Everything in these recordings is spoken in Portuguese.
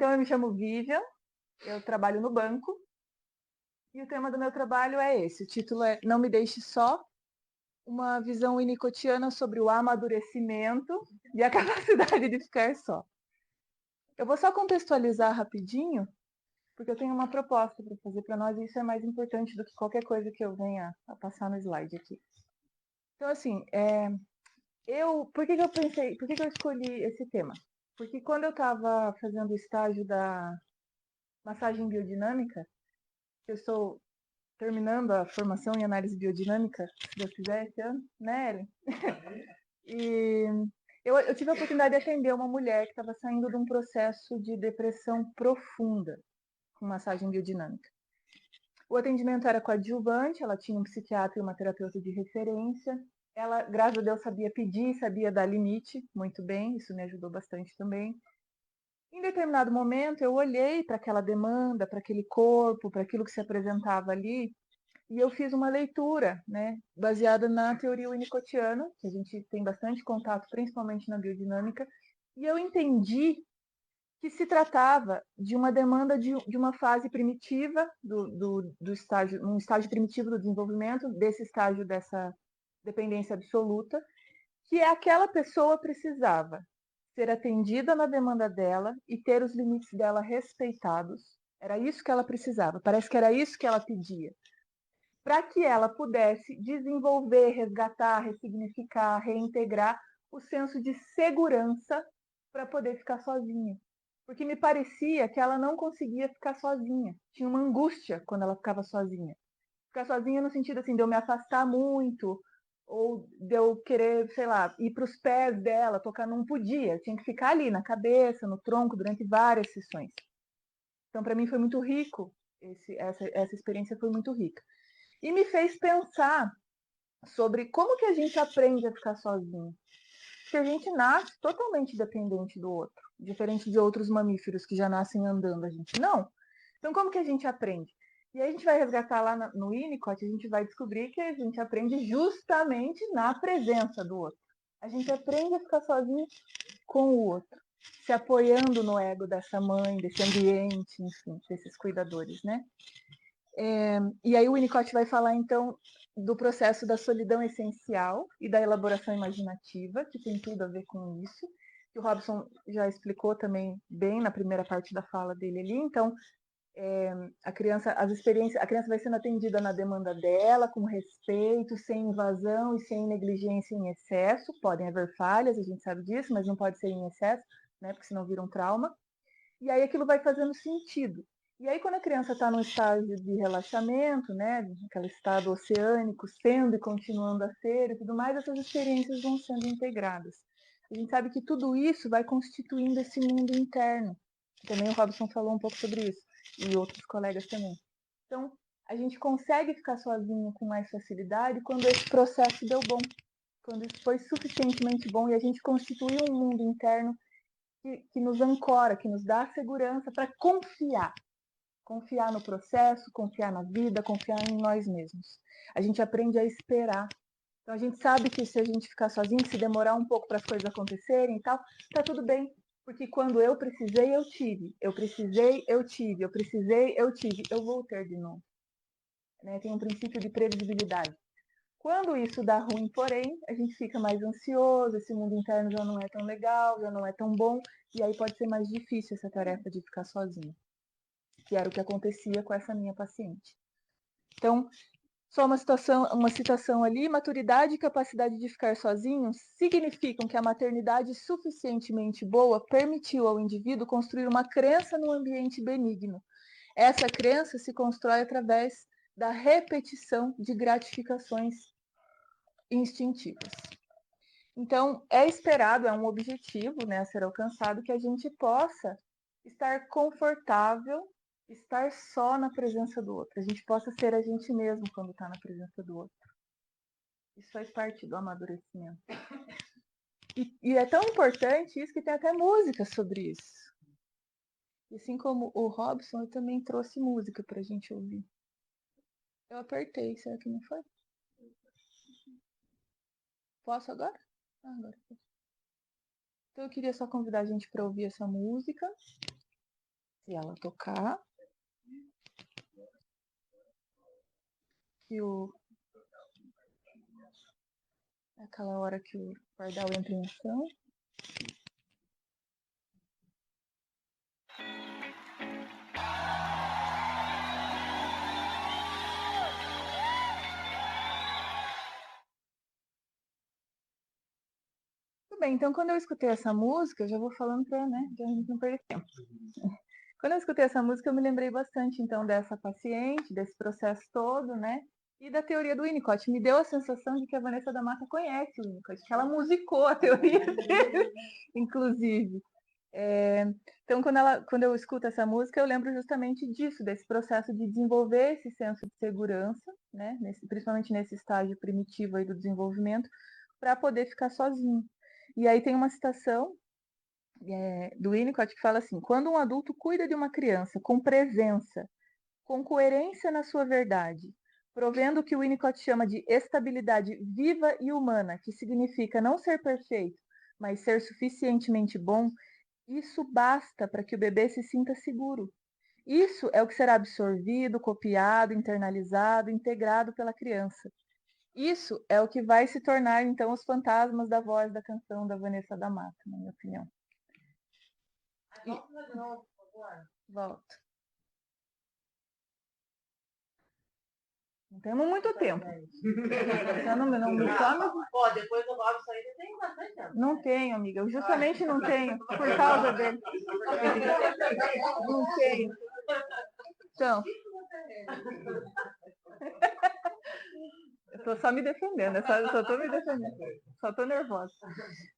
Então, eu me chamo Vivian, eu trabalho no banco, e o tema do meu trabalho é esse. O título é Não Me Deixe Só, uma visão winnicottiana sobre o amadurecimento e a capacidade de ficar só. Eu vou só contextualizar rapidinho, porque eu tenho uma proposta para fazer para nós, e isso é mais importante do que qualquer coisa que eu venha a passar no slide aqui. Então, assim, por que eu escolhi esse tema? Porque quando eu estava fazendo o estágio da massagem biodinâmica, eu estou terminando a formação em análise biodinâmica, se Deus quiser, esse ano, né, Ellen? E eu tive a oportunidade de atender uma mulher que estava saindo de um processo de depressão profunda com massagem biodinâmica. O atendimento era coadjuvante, ela tinha um psiquiatra e uma terapeuta de referência. Ela, graças a Deus, sabia pedir, sabia dar limite, muito bem, isso me ajudou bastante também. Em determinado momento, eu olhei para aquela demanda, para aquele corpo, para aquilo que se apresentava ali, e eu fiz uma leitura, né, baseada na teoria winnicottiana, que a gente tem bastante contato, principalmente na biodinâmica, e eu entendi que se tratava de uma demanda de uma fase primitiva do estágio, um estágio primitivo do desenvolvimento, desse estágio dessa dependência absoluta, que aquela pessoa precisava ser atendida na demanda dela e ter os limites dela respeitados. Era isso que ela precisava, parece que era isso que ela pedia, para que ela pudesse desenvolver, resgatar, ressignificar, reintegrar o senso de segurança para poder ficar sozinha. Porque me parecia que ela não conseguia ficar sozinha. Tinha uma angústia quando ela ficava sozinha. Ficar sozinha no sentido assim, de eu me afastar muito, ou de eu querer, sei lá, ir para os pés dela, tocar, não podia. Eu tinha que ficar ali na cabeça, no tronco, durante várias sessões. Então, para mim foi muito rico. Essa experiência foi muito rica. E me fez pensar sobre como que a gente aprende a ficar sozinho. Porque a gente nasce totalmente dependente do outro, diferente de outros mamíferos que já nascem andando, a gente não. Então, como que a gente aprende? E aí a gente vai resgatar lá no Winnicott, a gente vai descobrir que a gente aprende justamente na presença do outro. A gente aprende a ficar sozinho com o outro, se apoiando no ego dessa mãe, desse ambiente, enfim, desses cuidadores, né? E aí o Winnicott vai falar, então, do processo da solidão essencial e da elaboração imaginativa, que tem tudo a ver com isso, que o Robson já explicou também bem na primeira parte da fala dele ali. Então, a criança vai sendo atendida na demanda dela, com respeito, sem invasão e sem negligência em excesso. Podem haver falhas, a gente sabe disso, mas não pode ser em excesso, né, porque senão vira um trauma. E aí aquilo vai fazendo sentido. E aí, quando a criança está num estágio de relaxamento, né, aquele estado oceânico, sendo e continuando a ser e tudo mais, essas experiências vão sendo integradas. A gente sabe que tudo isso vai constituindo esse mundo interno. Também o Robson falou um pouco sobre isso, e outros colegas também. Então, a gente consegue ficar sozinho com mais facilidade quando esse processo deu bom, quando isso foi suficientemente bom e a gente constituiu um mundo interno que nos ancora, que nos dá segurança para confiar. Confiar no processo, confiar na vida, confiar em nós mesmos. A gente aprende a esperar. Então a gente sabe que se a gente ficar sozinho, se demorar um pouco para as coisas acontecerem e tal, tá tudo bem. Porque quando eu precisei, eu tive. Eu precisei, eu tive. Eu precisei, eu tive. Eu vou ter de novo. Né? Tem um princípio de previsibilidade. Quando isso dá ruim, porém, a gente fica mais ansioso, esse mundo interno já não é tão legal, já não é tão bom, e aí pode ser mais difícil essa tarefa de ficar sozinho, que era o que acontecia com essa minha paciente. Então, só uma citação ali, maturidade e capacidade de ficar sozinho significam que a maternidade suficientemente boa permitiu ao indivíduo construir uma crença no ambiente benigno. Essa crença se constrói através da repetição de gratificações instintivas. Então, é esperado, é um objetivo, né, a ser alcançado, que a gente possa estar confortável, estar só na presença do outro. A gente possa ser a gente mesmo quando está na presença do outro. Isso faz parte do amadurecimento. E é tão importante isso que tem até música sobre isso. E assim como o Robson, eu também trouxe música para a gente ouvir. Eu apertei, será que não foi? Posso agora? Agora. Então eu queria só convidar a gente para ouvir essa música. Se ela tocar, que é aquela hora que o pardal entra em ação. Tudo bem, então quando eu escutei essa música, eu já vou falando para, né, a gente não perder tempo. Quando eu escutei essa música, eu me lembrei bastante, então, dessa paciente, desse processo todo, né? E da teoria do Winnicott. Me deu a sensação de que a Vanessa da Mata conhece o Winnicott, que ela musicou a teoria dele, inclusive. Então, quando eu escuto essa música, eu lembro justamente disso, desse processo de desenvolver esse senso de segurança, né? Principalmente nesse estágio primitivo aí do desenvolvimento, para poder ficar sozinho. E aí tem uma citação do Winnicott que fala assim: quando um adulto cuida de uma criança com presença, com coerência na sua verdade, provendo o que o Winnicott chama de estabilidade viva e humana, que significa não ser perfeito, mas ser suficientemente bom, isso basta para que o bebê se sinta seguro. Isso é o que será absorvido, copiado, internalizado, integrado pela criança. Isso é o que vai se tornar, então, os fantasmas da voz da canção da Vanessa da Mata, na minha opinião. Volta de novo, por favor. Volto. Não temos muito tempo. Você não me chama. Pô, depois do Bob sair, tem bastante tempo. Não tenho, amiga. Eu justamente não tenho, por causa dele. Não tenho. Então. Eu tô só me defendendo, só tô me defendendo. Só tô nervosa.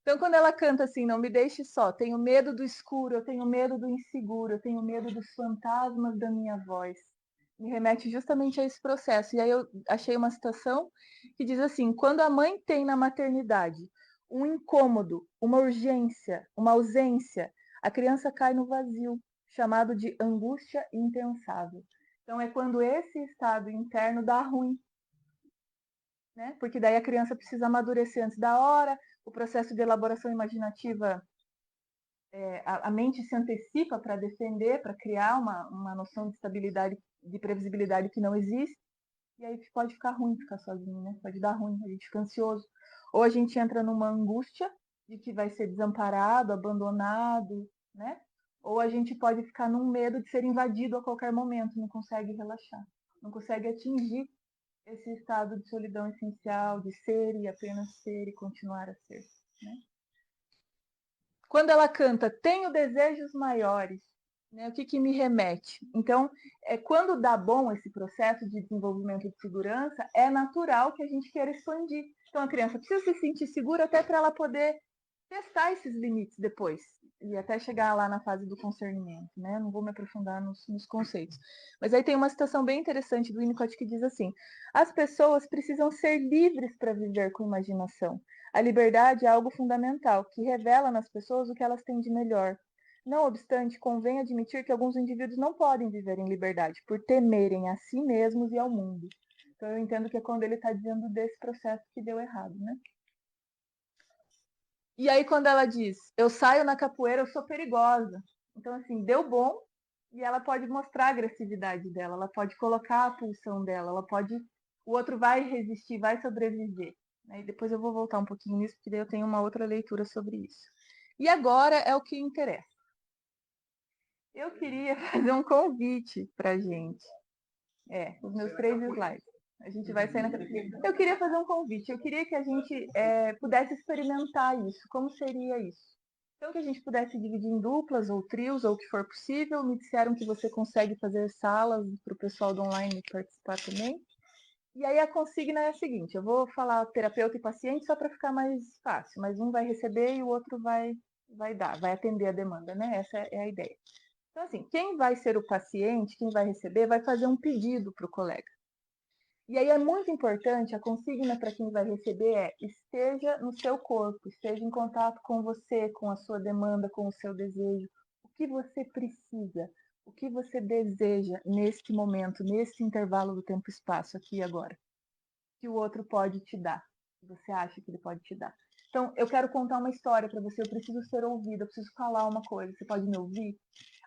Então, quando ela canta assim, não me deixe só, tenho medo do escuro, eu tenho medo do inseguro, eu tenho medo dos fantasmas da minha voz. Me remete justamente a esse processo. E aí eu achei uma citação que diz assim: quando a mãe tem na maternidade um incômodo, uma urgência, uma ausência, a criança cai no vazio, chamado de angústia impensável. Então, é quando esse estado interno dá ruim, né? Porque daí a criança precisa amadurecer antes da hora, o processo de elaboração imaginativa, a mente se antecipa para defender, para criar uma noção de estabilidade, de previsibilidade que não existe, e aí pode ficar ruim ficar sozinho, né? Pode dar ruim, a gente fica ansioso. Ou a gente entra numa angústia de que vai ser desamparado, abandonado, né? Ou a gente pode ficar num medo de ser invadido a qualquer momento, não consegue relaxar, não consegue atingir esse estado de solidão essencial, de ser e apenas ser e continuar a ser. Né? Quando ela canta Tenho Desejos Maiores, né, o que me remete? Então, quando dá bom esse processo de desenvolvimento de segurança, é natural que a gente queira expandir. Então, a criança precisa se sentir segura até para ela poder testar esses limites depois, e até chegar lá na fase do concernimento, né? Não vou me aprofundar nos conceitos. Mas aí tem uma citação bem interessante do Winnicott que diz assim: as pessoas precisam ser livres para viver com imaginação. A liberdade é algo fundamental, que revela nas pessoas o que elas têm de melhor. Não obstante, convém admitir que alguns indivíduos não podem viver em liberdade por temerem a si mesmos e ao mundo. Então eu entendo que é quando ele está dizendo desse processo que deu errado, né? E aí, quando ela diz, eu saio na capoeira, eu sou perigosa. Então, assim, deu bom e ela pode mostrar a agressividade dela, ela pode colocar a pulsão dela, ela pode. O outro vai resistir, vai sobreviver. Né? E depois eu vou voltar um pouquinho nisso, porque daí eu tenho uma outra leitura sobre isso. E agora é o que interessa. Eu queria fazer um convite para gente. Os meus 3 slides. A gente vai sair na. Eu queria fazer um convite. Eu queria que a gente pudesse experimentar isso. Como seria isso? Então, que a gente pudesse dividir em duplas ou trios, ou o que for possível. Me disseram que você consegue fazer salas para o pessoal do online participar também. E aí a consigna é a seguinte: eu vou falar terapeuta e paciente só para ficar mais fácil, mas um vai receber e o outro vai atender a demanda, né? Essa é a ideia. Então, assim, quem vai ser o paciente, quem vai receber, vai fazer um pedido para o colega. E aí é muito importante, a consigna para quem vai receber esteja no seu corpo, esteja em contato com você, com a sua demanda, com o seu desejo, o que você precisa, o que você deseja neste momento, nesse intervalo do tempo e espaço, aqui e agora, que o outro pode te dar, que você acha que ele pode te dar. Então, eu quero contar uma história para você, eu preciso ser ouvida, eu preciso falar uma coisa, você pode me ouvir?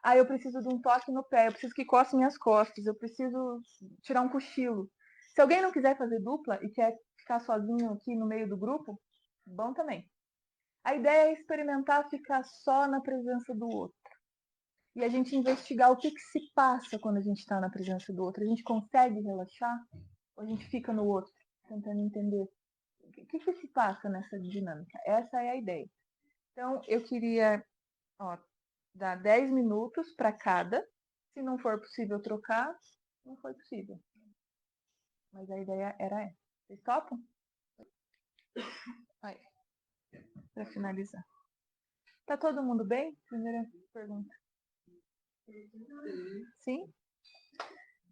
Ah, eu preciso de um toque no pé, eu preciso que coce minhas costas, eu preciso tirar um cochilo. Se alguém não quiser fazer dupla e quer ficar sozinho aqui no meio do grupo, bom também. A ideia é experimentar ficar só na presença do outro. E a gente investigar o que se passa quando a gente está na presença do outro. A gente consegue relaxar? Ou a gente fica no outro, tentando entender o que se passa nessa dinâmica? Essa é a ideia. Então, eu queria dar 10 minutos para cada. Se não for possível trocar, não foi possível. Mas a ideia era essa. Vocês topam? Aí, para finalizar. Tá todo mundo bem? Primeira pergunta. Sim?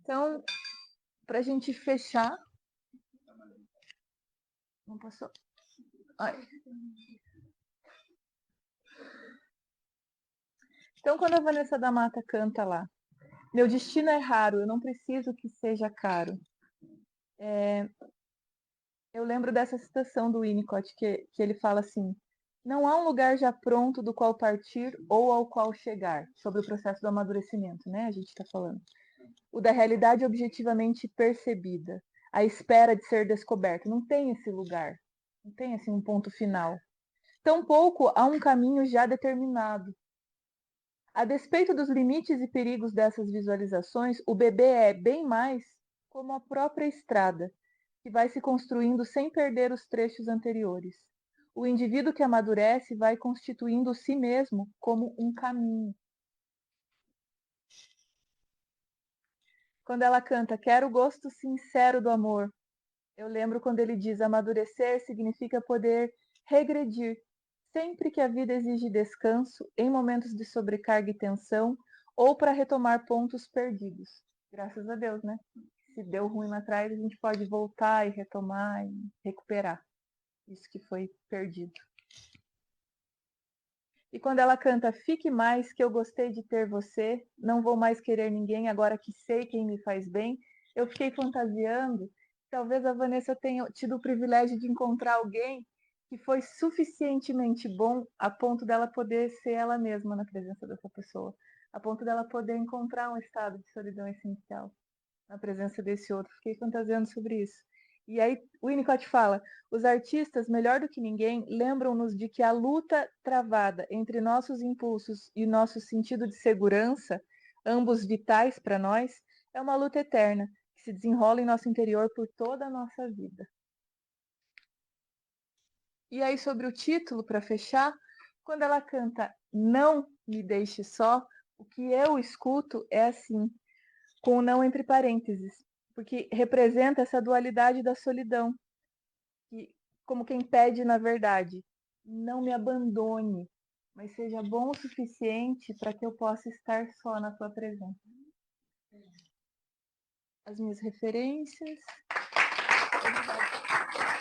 Então, para a gente fechar. Não passou. Ai. Então, quando a Vanessa da Mata canta lá, meu destino é raro, eu não preciso que seja caro. Eu lembro dessa citação do Winnicott, que ele fala assim: não há um lugar já pronto do qual partir ou ao qual chegar, sobre o processo do amadurecimento, né? A gente está falando. O da realidade objetivamente percebida, a espera de ser descoberta. Não tem esse lugar, não tem assim um ponto final. Tampouco há um caminho já determinado. A despeito dos limites e perigos dessas visualizações, o bebê é bem mais como a própria estrada, que vai se construindo sem perder os trechos anteriores. O indivíduo que amadurece vai constituindo si mesmo como um caminho. Quando ela canta, quero o gosto sincero do amor, eu lembro quando ele diz, amadurecer significa poder regredir, sempre que a vida exige descanso, em momentos de sobrecarga e tensão, ou para retomar pontos perdidos. Graças a Deus, né? Se deu ruim lá atrás, a gente pode voltar e retomar e recuperar isso que foi perdido. E quando ela canta, fique mais que eu gostei de ter você, não vou mais querer ninguém agora que sei quem me faz bem, eu fiquei fantasiando. Talvez a Vanessa tenha tido o privilégio de encontrar alguém que foi suficientemente bom a ponto dela poder ser ela mesma na presença dessa pessoa, a ponto dela poder encontrar um estado de solidão essencial na presença desse outro. Fiquei fantasiando sobre isso. E aí o Winnicott fala, os artistas, melhor do que ninguém, lembram-nos de que a luta travada entre nossos impulsos e nosso sentido de segurança, ambos vitais para nós, é uma luta eterna, que se desenrola em nosso interior por toda a nossa vida. E aí sobre o título, para fechar, quando ela canta Não me deixe só, o que eu escuto é assim, com o não entre parênteses, porque representa essa dualidade da solidão, que, como quem pede, na verdade, não me abandone, mas seja bom o suficiente para que eu possa estar só na tua presença. As minhas referências.